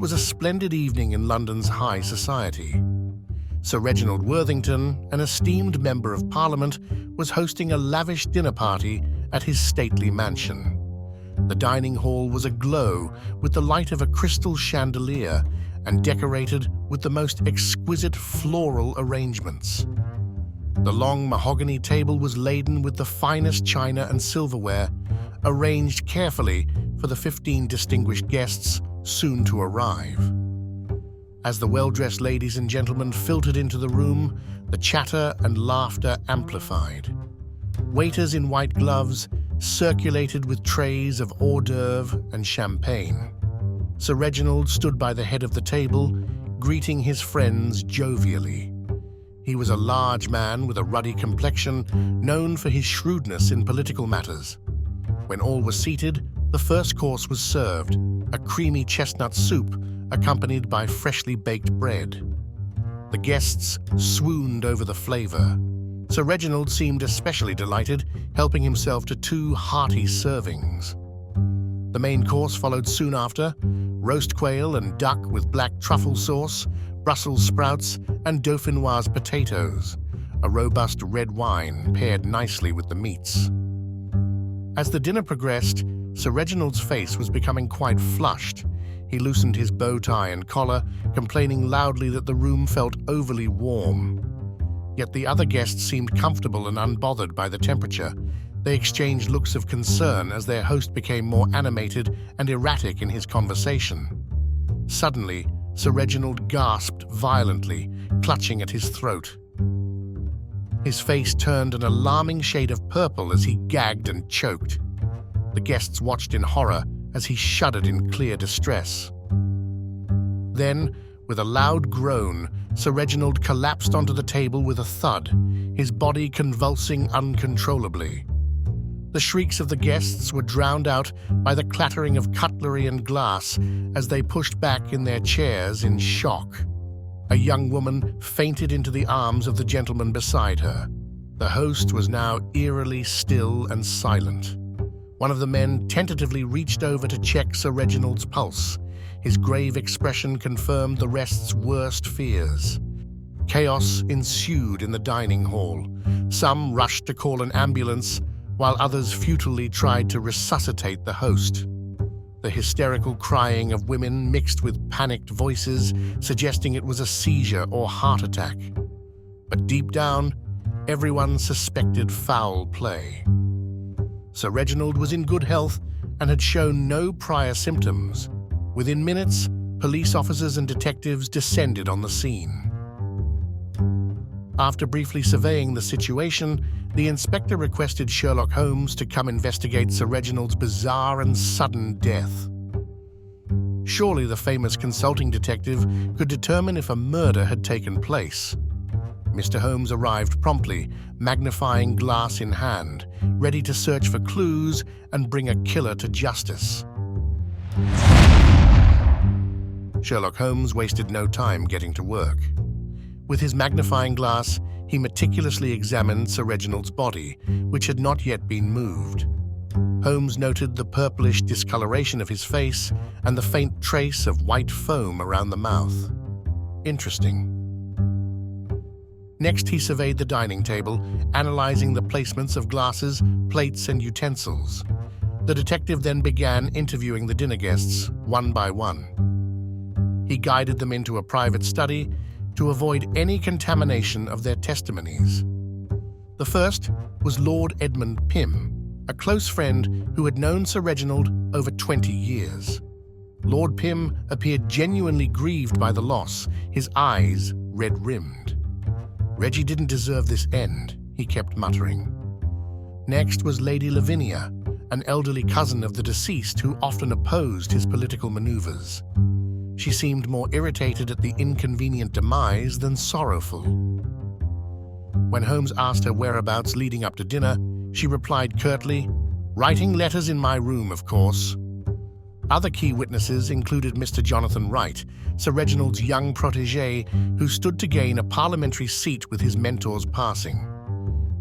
was a splendid evening in London's high society. Sir Reginald Worthington, an esteemed member of Parliament, was hosting a lavish dinner party at his stately mansion. The dining hall was aglow with the light of a crystal chandelier and decorated with the most exquisite floral arrangements. The long mahogany table was laden with the finest china and silverware, arranged carefully for the 15 distinguished guests soon to arrive. As the well-dressed ladies and gentlemen filtered into the room, the chatter and laughter amplified. Waiters in white gloves circulated with trays of hors d'oeuvre and champagne. Sir Reginald stood by the head of the table, greeting his friends jovially. He was a large man with a ruddy complexion, known for his shrewdness in political matters. When all were seated, the first course was served, a creamy chestnut soup accompanied by freshly baked bread. The guests swooned over the flavor. Sir Reginald seemed especially delighted, helping himself to 2 hearty servings. The main course followed soon after: roast quail and duck with black truffle sauce, Brussels sprouts, and dauphinoise potatoes. A robust red wine paired nicely with the meats. As the dinner progressed, Sir Reginald's face was becoming quite flushed. He loosened his bow tie and collar, complaining loudly that the room felt overly warm. Yet the other guests seemed comfortable and unbothered by the temperature. They exchanged looks of concern as their host became more animated and erratic in his conversation. Suddenly, Sir Reginald gasped violently, clutching at his throat. His face turned an alarming shade of purple as he gagged and choked. The guests watched in horror as he shuddered in clear distress. Then, with a loud groan, Sir Reginald collapsed onto the table with a thud, his body convulsing uncontrollably. The shrieks of the guests were drowned out by the clattering of cutlery and glass as they pushed back in their chairs in shock. A young woman fainted into the arms of the gentleman beside her. The host was now eerily still and silent. One of the men tentatively reached over to check Sir Reginald's pulse. His grave expression confirmed the rest's worst fears. Chaos ensued in the dining hall. Some rushed to call an ambulance, while others futilely tried to resuscitate the host. The hysterical crying of women mixed with panicked voices, suggesting it was a seizure or heart attack. But deep down, everyone suspected foul play. Sir Reginald was in good health and had shown no prior symptoms. Within minutes, police officers and detectives descended on the scene. After briefly surveying the situation, the inspector requested Sherlock Holmes to come investigate Sir Reginald's bizarre and sudden death. Surely the famous consulting detective could determine if a murder had taken place. Mr. Holmes arrived promptly, magnifying glass in hand, ready to search for clues and bring a killer to justice. Sherlock Holmes wasted no time getting to work. With his magnifying glass, he meticulously examined Sir Reginald's body, which had not yet been moved. Holmes noted the purplish discoloration of his face and the faint trace of white foam around the mouth. Interesting. Next, he surveyed the dining table, analyzing the placements of glasses, plates, and utensils. The detective then began interviewing the dinner guests, one by one. He guided them into a private study to avoid any contamination of their testimonies. The first was Lord Edmund Pym, a close friend who had known Sir Reginald over 20 years. Lord Pym appeared genuinely grieved by the loss, his eyes red-rimmed. "Reggie didn't deserve this end," he kept muttering. Next was Lady Lavinia, an elderly cousin of the deceased who often opposed his political maneuvers. She seemed more irritated at the inconvenient demise than sorrowful. When Holmes asked her whereabouts leading up to dinner, she replied curtly, "Writing letters in my room, of course." Other key witnesses included Mr. Jonathan Wright, Sir Reginald's young protégé, who stood to gain a parliamentary seat with his mentor's passing.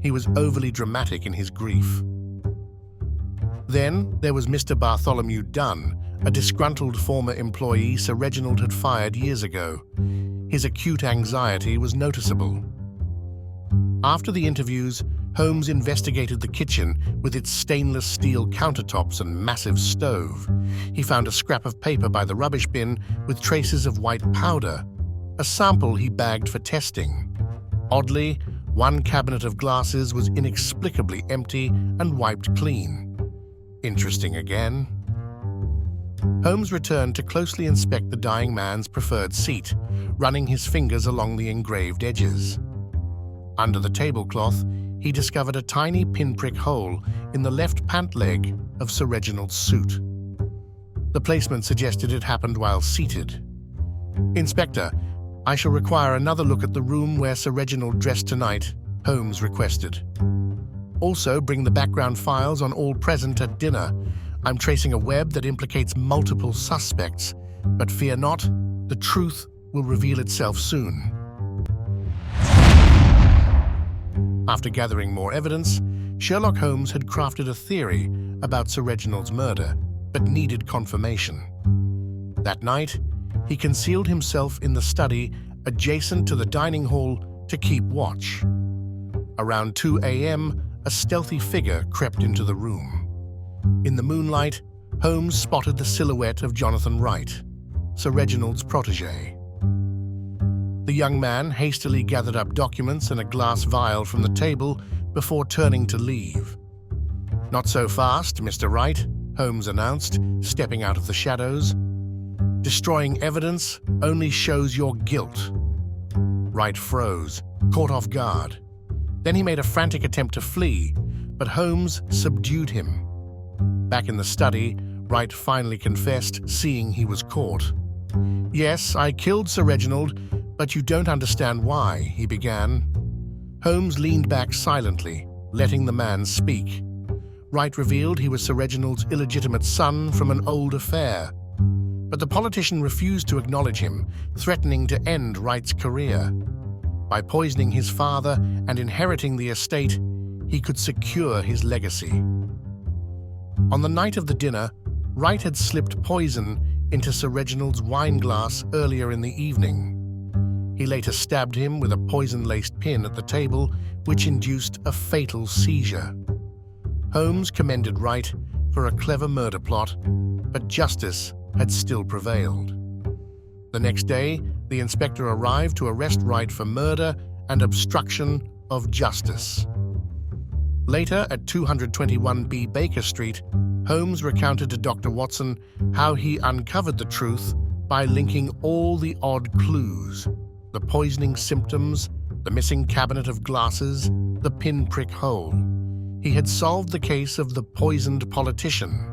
He was overly dramatic in his grief. Then there was Mr. Bartholomew Dunn, a disgruntled former employee Sir Reginald had fired years ago. His acute anxiety was noticeable. After the interviews, Holmes investigated the kitchen with its stainless steel countertops and massive stove. He found a scrap of paper by the rubbish bin with traces of white powder, a sample he bagged for testing. Oddly, one cabinet of glasses was inexplicably empty and wiped clean. Interesting again. Holmes returned to closely inspect the dying man's preferred seat, running his fingers along the engraved edges. Under the tablecloth, he discovered a tiny pinprick hole in the left pant leg of Sir Reginald's suit. The placement suggested it happened while seated. "Inspector, I shall require another look at the room where Sir Reginald dressed tonight," Holmes requested. "Also, bring the background files on all present at dinner. I'm tracing a web that implicates multiple suspects, but fear not, the truth will reveal itself soon." After gathering more evidence, Sherlock Holmes had crafted a theory about Sir Reginald's murder, but needed confirmation. That night, he concealed himself in the study adjacent to the dining hall to keep watch. Around 2 a.m., a stealthy figure crept into the room. In the moonlight, Holmes spotted the silhouette of Jonathan Wright, Sir Reginald's protégé. The young man hastily gathered up documents and a glass vial from the table before turning to leave. "Not so fast, Mr. Wright," Holmes announced, stepping out of the shadows. "Destroying evidence only shows your guilt." Wright froze, caught off guard. Then he made a frantic attempt to flee, but Holmes subdued him. Back in the study, Wright finally confessed, seeing he was caught. "Yes, I killed Sir Reginald, but you don't understand why," he began. Holmes leaned back silently, letting the man speak. Wright revealed he was Sir Reginald's illegitimate son from an old affair. But the politician refused to acknowledge him, threatening to end Wright's career. By poisoning his father and inheriting the estate, he could secure his legacy. On the night of the dinner, Wright had slipped poison into Sir Reginald's wine glass earlier in the evening. He later stabbed him with a poison-laced pin at the table, which induced a fatal seizure. Holmes commended Wright for a clever murder plot, but justice had still prevailed. The next day, the inspector arrived to arrest Wright for murder and obstruction of justice. Later, at 221B Baker Street, Holmes recounted to Dr. Watson how he uncovered the truth by linking all the odd clues: the poisoning symptoms, the missing cabinet of glasses, the pinprick hole. He had solved the case of the poisoned politician.